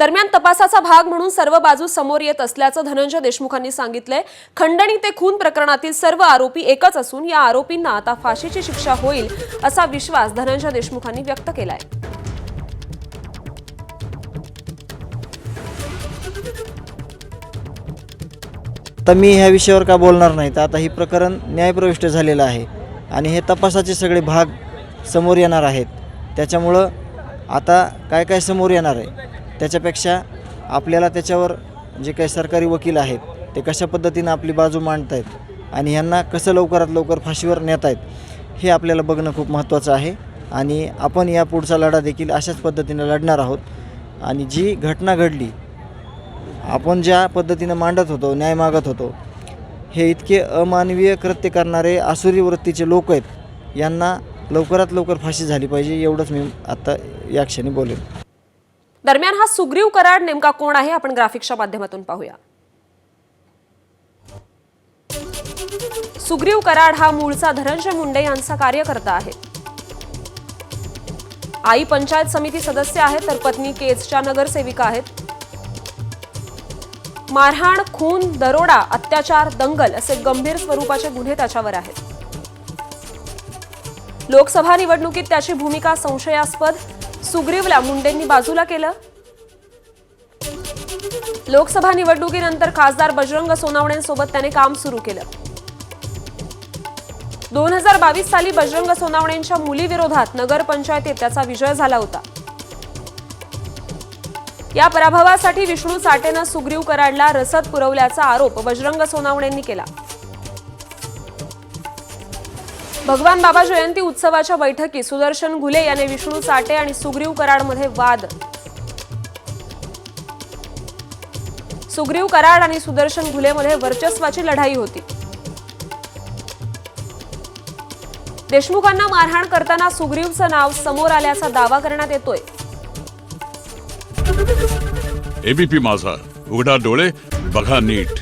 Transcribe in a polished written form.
दरम्यान तपासाचा भाग म्हणून सर्व बाजू समोर येत असल्याचं धनंजय देशमुखांनी सांगितलंय। खंडणी ते खून प्रकरणातील सर्व आरोपी एकच असून या आरोपींना आता फाशीची शिक्षा होईल असा विश्वास धनंजय देशमुखांनी व्यक्त केलाय। तर मी ह्या विषयावर का बोलणार नाही, तर आता ही प्रकरण न्यायप्रविष्ट झालेलं आहे आणि हे तपासाचे सगळे भाग समोर येणार आहेत। त्याच्यामुळं आता काय काय समोर येणार आहे त्याच्यापेक्षा आपल्याला त्याच्यावर जे काही सरकारी वकील आहेत ते कशा पद्धतीनं आपली बाजू मांडत आहेत आणि ह्यांना कसं लवकरात लवकर फाशीवर नेत आहेत हे आपल्याला बघणं खूप महत्त्वाचं आहे। आणि आपण या पुढचा लढा देखील अशाच पद्धतीनं लढणार आहोत। आणि जी घटना घडली, आपण ज्या पद्धतीनं मांडत होतो, न्याय मागत होतो, हे इतके अमानवीय कृत्य करणारे आसुरी वृत्तीचे लोक आहेत, यांना लवकरात लवकर फाशी झाली पाहिजे, एवढंच मी आता या क्षणी बोलेन। दरम्यान हा सुग्रीव कराड नेमका कोण आहे आपण ग्राफिक्सच्या माध्यमातून पाहूया। सुग्रीव कराड हा मूळचा धनंजय मुंडे यांचा कार्यकर्ता आहे। आई पंचायत समिती सदस्य आहे तर पत्नी केजच्या नगरसेविका आहेत। मारहाण, खून, दरोडा, अत्याचार, दंगल असे गंभीर स्वरूपाचे गुन्हे त्याच्यावर आहेत। लोकसभा निवडणुकीत त्याची भूमिका संशयास्पद, सुग्रीवला मुंडेंनी बाजूला केलं। लोकसभा निवडणुकीनंतर खासदार बजरंग सोनावणेंसोबत त्याने काम सुरू केलं। 2022 साली बजरंग सोनावणेंच्या मुलीविरोधात नगर पंचायतीत त्याचा विजय झाला होता। या पराभवासाठी विष्णू चाटेनं सुग्रीव कराडला रसद पुरवल्याचा आरोप बजरंग सोनावणेंनी केला। भगवान बाबा जयंती उत्सवाच्या बैठकीत सुदर्शन घुले याने विष्णू चाटे आणि सुग्रीव कराडमध्ये वाद। सुग्रीव कराड आणि सुदर्शन घुलेमध्ये वर्चस्वाची लढाई होती। देशमुखांना मारहाण करताना सुग्रीवचं नाव समोर आल्याचा दावा करण्यात येतोय। एबीपी माझा, उघडा डोळे बघा नीट।